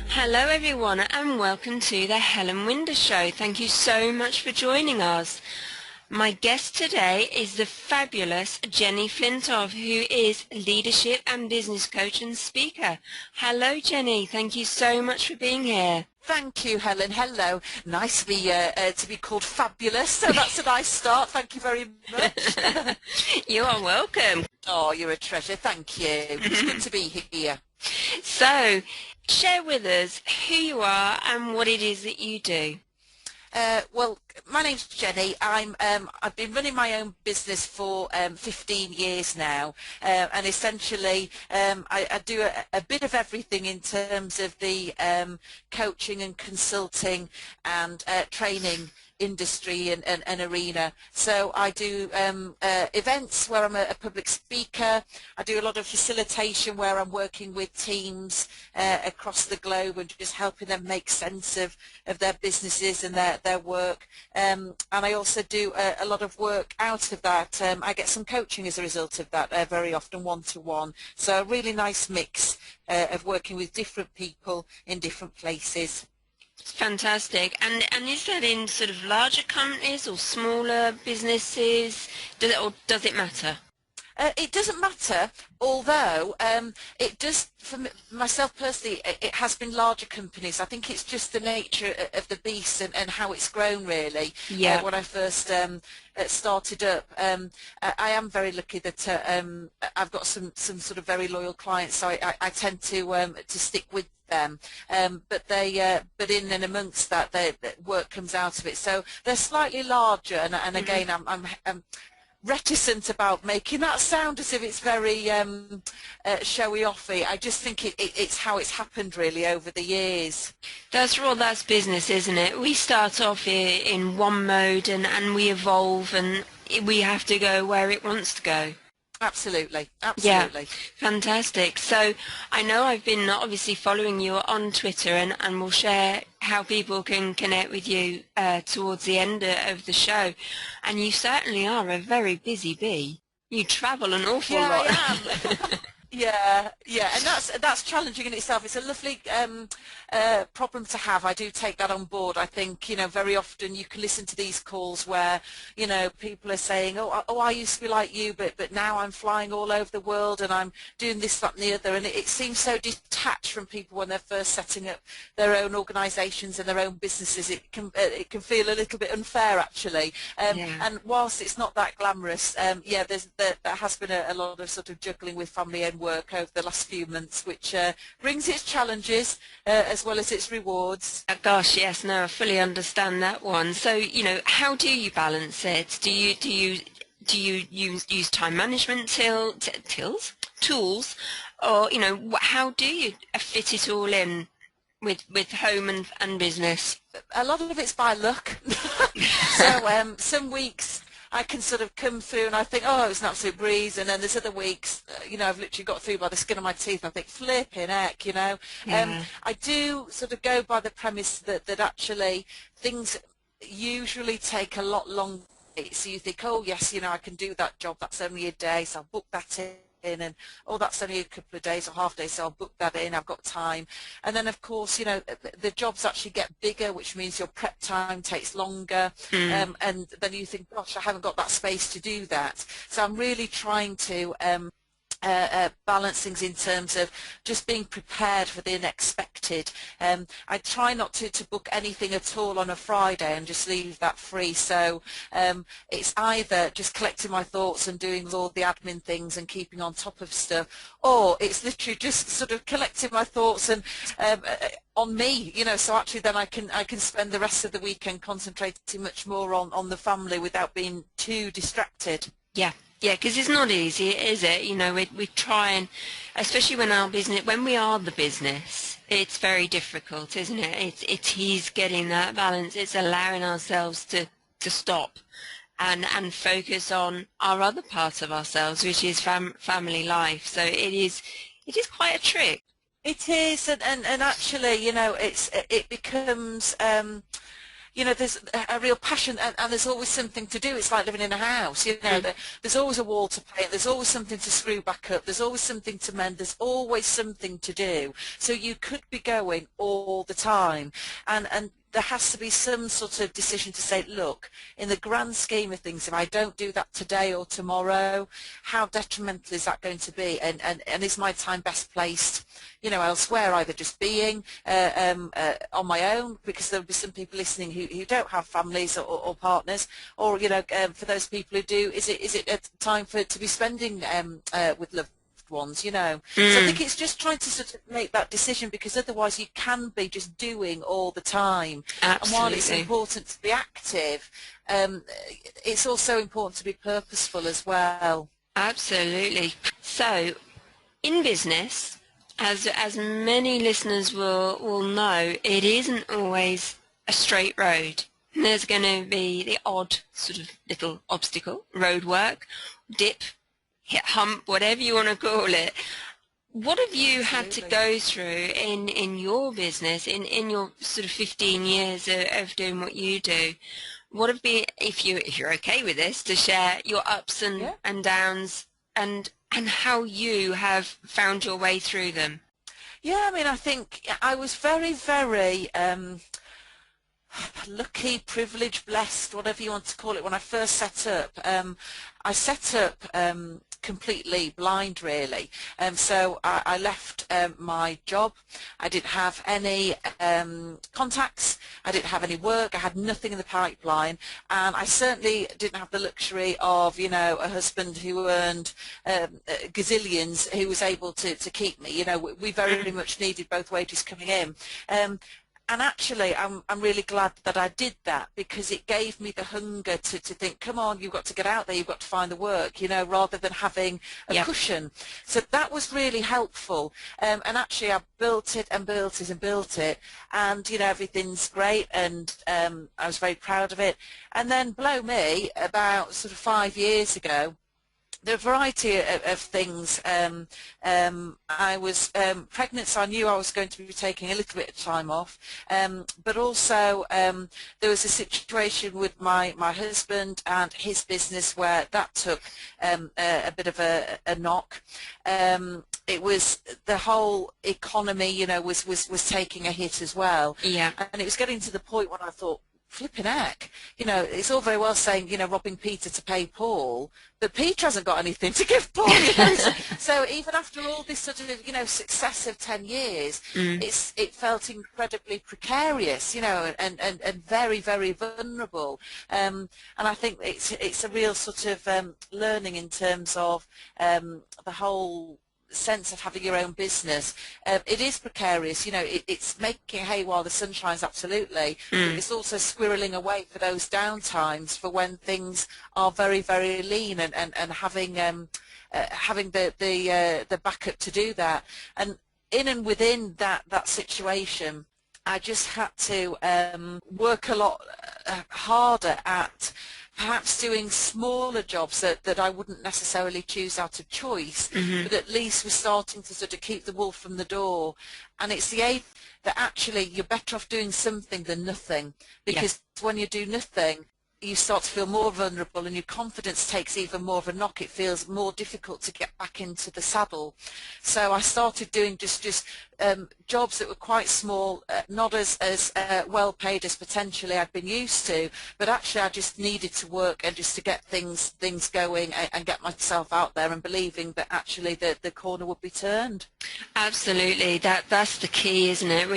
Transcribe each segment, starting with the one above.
Hello everyone and welcome to the Helen Winder Show. Thank you so much for joining us. My guest today is the fabulous Jenny Flintoft, who is leadership and business coach and speaker. Hello Jenny, thank you so much for being here. Thank you, Helen. Hello. Nice to be called fabulous, so that's a nice start. Thank you very much. You are welcome. Oh, you're a treasure. Thank you. It's good to be here. So, share with us who you are and what it is that you do. Well, my name's Jenny. I've been running my own business for 15 years now, and essentially I do a bit of everything in terms of the coaching and consulting and training industry and arena. So I do events where I'm a public speaker. I do a lot of facilitation where I'm working with teams across the globe and just helping them make sense of their businesses and their work. And I also do a lot of work out of that. I get some coaching as a result of that, very often one-to-one. So a really nice mix of working with different people in different places. Fantastic. And is that in sort of larger companies or smaller businesses? Does it matter? It doesn't matter, although it does, for myself personally, it has been larger companies. I think it's just the nature of the beast and how it's grown, really. Yeah. When I first started up, I am very lucky that I've got some sort of very loyal clients, so I tend to stick with them. But in and amongst that, work comes out of it. So they're slightly larger, and again, I'm reticent about making that sound as if it's very showy-offy. I just think it's how it's happened really over the years. That's business, isn't it? We start off in one mode and we evolve and we have to go where it wants to go. Absolutely, Yeah, absolutely. fantastic. So I know I've been obviously following you on Twitter and we'll share how people can connect with you towards the end of the show. And you certainly are a very busy bee. You travel an awful lot. I am. Yeah, and that's challenging in itself. It's a lovely problem to have. I do take that on board. I think, very often you can listen to these calls where, people are saying, oh, I used to be like you, but now I'm flying all over the world and I'm doing this, that and the other. And it seems so detached from people when they're first setting up their own organisations and their own businesses. It can feel a little bit unfair, actually. And whilst it's not that glamorous, there has been a lot of sort of juggling with family and work over the last few months, which brings its challenges as well as its rewards. Gosh, yes, no, I fully understand that one. So, how do you balance it? Do you use time management tools, or how do you fit it all in with home and business? A lot of it's by luck. So some weeks I can sort of come through and I think, oh, it's an absolute breeze, and then there's other weeks, I've literally got through by the skin of my teeth. I think, flipping heck, Yeah. I do sort of go by the premise that actually things usually take a lot longer. So you think, oh yes, I can do that job, that's only a day, so I'll book that in, and oh, that's only a couple of days or half days, so I'll book that in, I've got time. And then of course, the jobs actually get bigger, which means your prep time takes longer, and then you think, gosh, I haven't got that space to do that. So I'm really trying to balance things in terms of just being prepared for the unexpected. I try not to book anything at all on a Friday and just leave that free. So it's either just collecting my thoughts and doing all the admin things and keeping on top of stuff, or it's literally just sort of collecting my thoughts and on me, so actually then I can spend the rest of the weekend concentrating much more on the family without being too distracted. Yeah, because it's not easy, is it? We try and, especially when we are the business, it's very difficult, isn't it? It's getting that balance. It's allowing ourselves to stop and focus on our other part of ourselves, which is family life. So it is quite a trick. It is, and actually, it becomes there's a real passion, and there's always something to do. It's like living in a house, there's always a wall to paint, there's always something to screw back up, there's always something to mend, there's always something to do. So you could be going all the time, and there has to be some sort of decision to say, look, in the grand scheme of things, if I don't do that today or tomorrow, how detrimental is that going to be? And is my time best placed, elsewhere, either just being on my own, because there'll be some people listening who don't have families or partners, or for those people who do, is it a time to be spending with loved ones, So I think it's just trying to sort of make that decision, because otherwise you can be just doing all the time. Absolutely. And while it's important to be active, it's also important to be purposeful as well. Absolutely. So, in business, as many listeners will know, it isn't always a straight road. There's going to be the odd sort of little obstacle, roadwork, dip, hit hump, whatever you want to call it. What have you had to go through in your business, in your sort of 15 years of doing what you do? What have been, if you're okay with this, to share your ups and downs, and how you have found your way through them? Yeah, I mean, I think I was very, very lucky, privileged, blessed, whatever you want to call it, when I first set up. I set up completely blind, really. So I left my job. I didn't have any contacts. I didn't have any work. I had nothing in the pipeline, and I certainly didn't have the luxury of, a husband who earned gazillions, who was able to keep me. We very much needed both wages coming in. And actually, I'm really glad that I did that, because it gave me the hunger to think, come on, you've got to get out there, you've got to find the work, rather than having a cushion. So that was really helpful. And actually, I built it and built it and built it, and everything's great, and I was very proud of it. And then, blow me, about sort of 5 years ago, there are a variety of things. I was pregnant, so I knew I was going to be taking a little bit of time off, but also there was a situation with my husband and his business where that took a bit of a knock. It was the whole economy, was taking a hit as well. Yeah. And it was getting to the point when I thought, flipping heck, it's all very well saying, robbing Peter to pay Paul, but Peter hasn't got anything to give Paul. So even after all this sort of, success of 10 years, it felt incredibly precarious, and very, very vulnerable. And I think it's a real sort of learning in terms of the whole sense of having your own business. It is precarious, it's making hay while the sun shines, absolutely, but it's also squirreling away for those downtimes, for when things are very, very lean, and having the backup to do that. And in and within that situation, I just had to work a lot harder at perhaps doing smaller jobs that I wouldn't necessarily choose out of choice, but at least we're starting to sort of keep the wolf from the door. And it's the aid that actually you're better off doing something than nothing, because when you do nothing, you start to feel more vulnerable, and your confidence takes even more of a knock. It feels more difficult to get back into the saddle. So I started doing just jobs that were quite small, not as well paid as potentially I'd been used to, but actually I just needed to work and just to get things going, and get myself out there, and believing that actually the corner would be turned. Absolutely, that's the key, isn't it?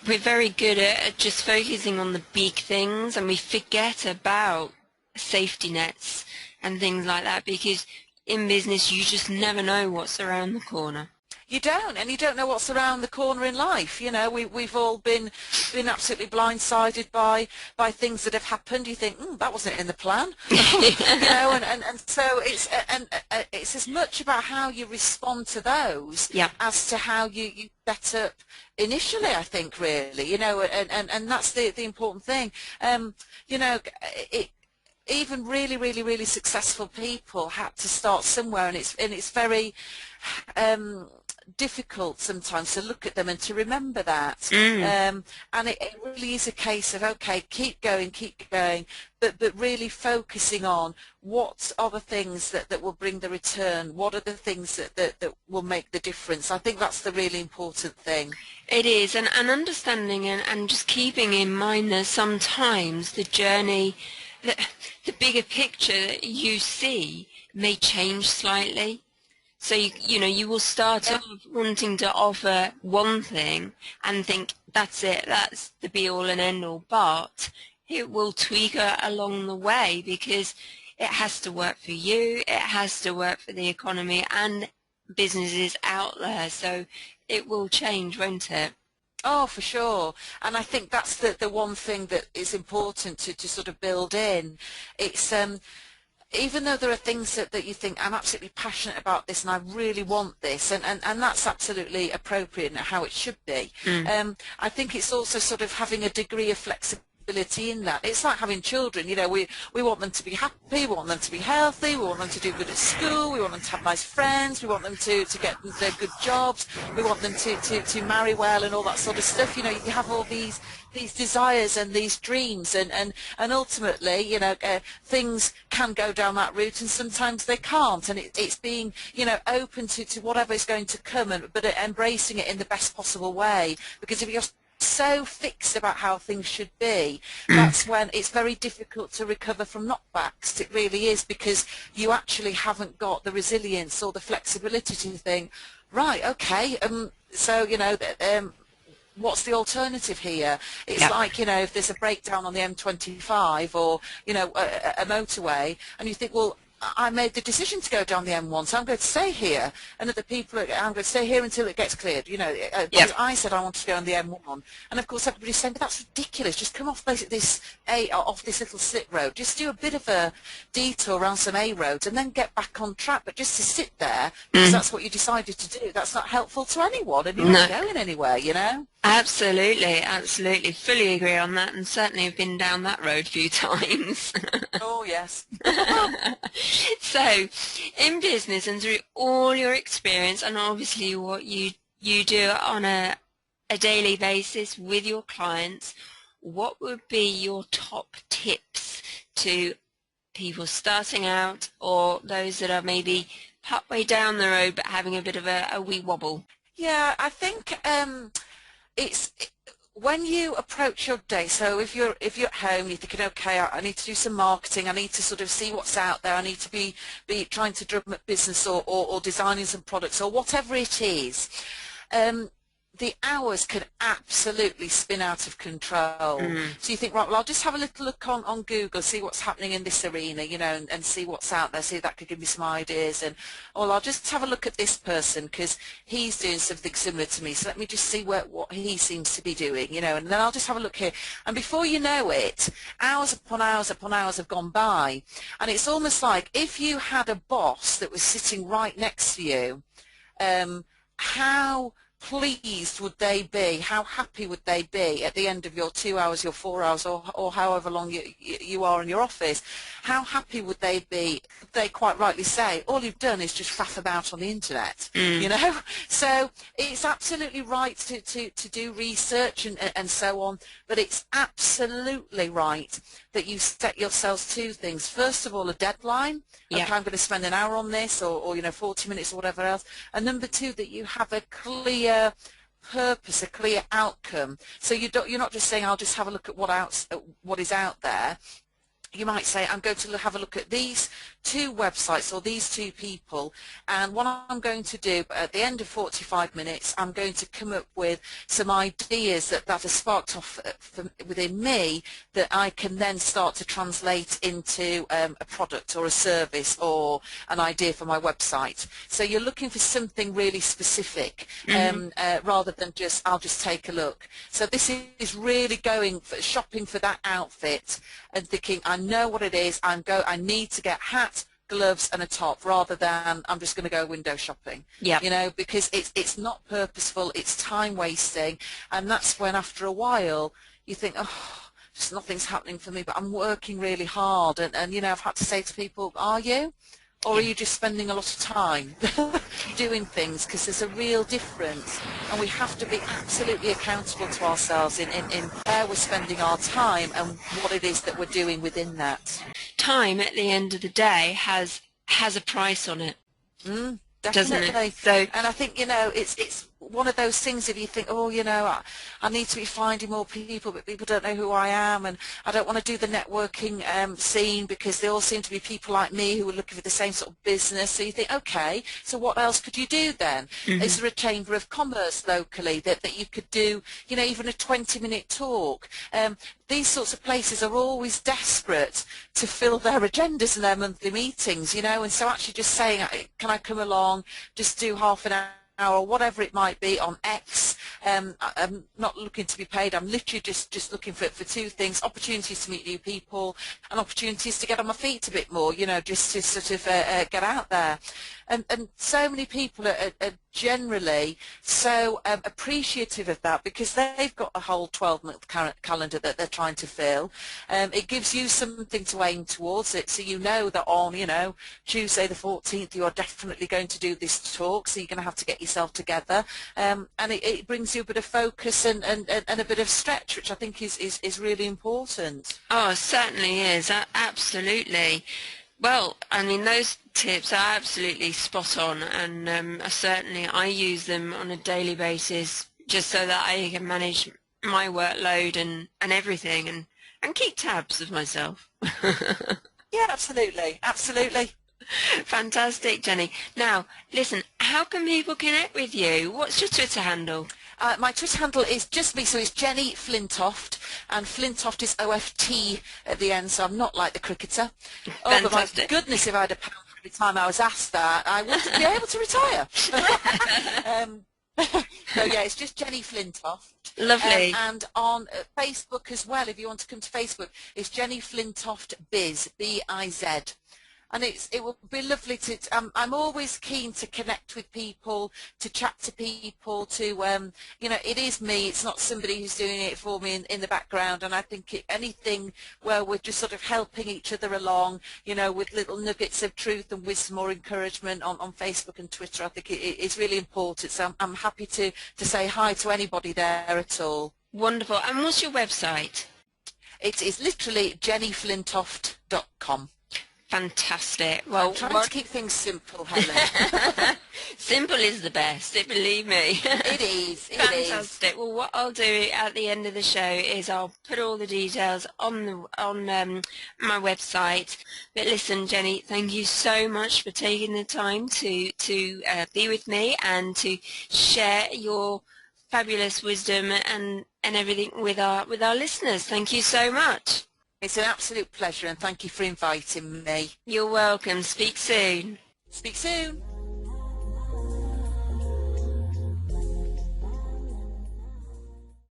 We're very good at just focusing on the big things, and we forget about safety nets and things like that, because in business you just never know what's around the corner. You don't, and you don't know what's around the corner in life. We've all been absolutely blindsided by things that have happened. You think, that wasn't in the plan, and so it's as much about how you respond to those as to how you set up initially, I think, really, and that's the important thing. Even really, really, really successful people had to start somewhere, and it's very difficult sometimes to look at them and to remember that. And it really is a case of, okay, keep going, but really focusing on what are the things that will bring the return, what are the things that will make the difference. I think that's the really important thing. It is, and understanding and just keeping in mind that sometimes the journey, the bigger picture that you see may change slightly. So you know, you will start off wanting to offer one thing and think that's it, that's the be all and end all, but it will tweak along the way because it has to work for you, it has to work for the economy and businesses out there. So it will change, won't it? Oh, for sure. And I think that's the one thing that is important to sort of build in. It's even though there are things that you think, I'm absolutely passionate about this and I really want this, and that's absolutely appropriate and how it should be. I think it's also sort of having a degree of flexibility in that. It's like having children, you know, we want them to be happy, we want them to be healthy, we want them to do good at school, we want them to have nice friends, we want them to get their good jobs, we want them to marry well and all that sort of stuff. You know, you have all these desires and these dreams, and ultimately, you know, things can go down that route and sometimes they can't, and it's being, you know, open to whatever is going to come, but embracing it in the best possible way. Because if you're so fixed about how things should be, that's when it's very difficult to recover from knockbacks. It really is, because you actually haven't got the resilience or the flexibility to think, right, okay, so, you know, what's the alternative here? It's like, you know, if there's a breakdown on the M25 or, you know, a motorway, and you think, well, I made the decision to go down the M1, so I'm going to stay here. And other people, I'm going to stay here until it gets cleared. You know, because I said I wanted to go on the M1, and of course everybody's saying, but that's ridiculous. Just come off this off this little slip road. Just do a bit of a detour around some A roads, and then get back on track. But just to sit there because that's what you decided to do, that's not helpful to anyone, and you're not going anywhere. You know. Absolutely, absolutely. Fully agree on that, and certainly have been down that road a few times. Oh, yes. So, in business and through all your experience and obviously what you do on a daily basis with your clients, what would be your top tips to people starting out or those that are maybe partway down the road but having a bit of a wee wobble? Yeah, I think it's when you approach your day. So if you're at home, you're thinking, okay, I need to do some marketing, I need to sort of see what's out there, I need to be trying to drum up business or designing some products or whatever it is. The hours can absolutely spin out of control. So you think, right, well, I'll just have a little look on Google, see what's happening in this arena, you know, and see what's out there, see if that could give me some ideas. And, or I'll just have a look at this person because he's doing something similar to me, so let me just see what he seems to be doing, you know, and then I'll just have a look here. And before you know it, hours upon hours upon hours have gone by. And it's almost like if you had a boss that was sitting right next to you, how pleased would they be, how happy would they be at the end of your 2 hours, your 4 hours, or however long you are in your office? How happy would they be? They quite rightly say, all you've done is just faff about on the internet, you know? So it's absolutely right to do research and so on, but it's absolutely right that you set yourselves two things. First of all, a deadline. Okay, I'm going to spend an hour on this, or you know, 40 minutes or whatever else. And number two, that you have a clear purpose, a clear outcome. So you're not just saying, I'll just have a look at what is out there. You might say, I'm going to have a look at these two websites or these two people, and what I'm going to do at the end of 45 minutes, I'm going to come up with some ideas that are sparked off within me that I can then start to translate into a product or a service or an idea for my website. So you're looking for something really specific, rather than just, I'll just take a look. So this is really going for shopping for that outfit and thinking, I know what it is, I need to get hat, gloves and a top, rather than I'm just going to go window shopping. You know, because it's not purposeful, it's time wasting, and that's when after a while you think, oh, just nothing's happening for me, but I'm working really hard, and you know, I've had to say to people, are you? or are you just spending a lot of time doing things? Because there's a real difference, and we have to be absolutely accountable to ourselves in where we're spending our time and what it is that we're doing within that. Time at the end of the day has a price on it, doesn't it? Definitely. So, And I think, it's one of those things, if you think, oh, I need to be finding more people, but people don't know who I am, and I don't want to do the networking scene because they all seem to be people like me who are looking for the same sort of business. So you think, okay, so what else could you do then? Is there a chamber of commerce locally that you could do, even a 20-minute talk? These sorts of places are always desperate to fill their agendas and their monthly meetings, and so actually just saying, can I come along, just do half an hour, or whatever it might be on X. I'm not looking to be paid. I'm literally just looking for two things: opportunities to meet new people and opportunities to get on my feet a bit more, just to sort of get out there. And so many people are generally so appreciative of that, because they've got a whole 12-month calendar that they're trying to fill. It gives you something to aim towards it, so that on Tuesday the 14th you are definitely going to do this talk, so you're going to have to get yourself together, and it brings you a bit of focus and a bit of stretch, which I think is really important. oh, it certainly is. Absolutely. Well, I mean, those tips are absolutely spot on, and I use them on a daily basis just so that I can manage my workload and everything, and keep tabs of myself. Yeah, absolutely, absolutely. Fantastic, Jenny. Now, listen, how can people connect with you? What's your Twitter handle? My Twitter handle is just me, so it's Jenny Flintoft, and Flintoft is OFT at the end, so I'm not like the cricketer. Oh, but my goodness, if I had £1 for every time I was asked that, I wouldn't be able to retire. So yeah, it's just Jenny Flintoft. Lovely. And on Facebook as well, if you want to come to Facebook, it's Jenny Flintoft Biz, B-I-Z. And it will be lovely to. I'm always keen to connect with people, to chat to people. It is me. It's not somebody who's doing it for me in the background. And I think anything where we're just sort of helping each other along, with little nuggets of truth and wisdom or encouragement on Facebook and Twitter, I think it's really important. So I'm happy to say hi to anybody there at all. Wonderful. And what's your website? It is literally jennyflintoft.com. Fantastic. Well, I'm trying to keep things simple, Helen. Simple is the best, believe me. It is. Fantastic. Well, what I'll do at the end of the show is I'll put all the details on my website. But listen, Jenny, thank you so much for taking the time to be with me and to share your fabulous wisdom and everything with our listeners. Thank you so much. It's an absolute pleasure, and thank you for inviting me. You're welcome. Speak soon. Speak soon.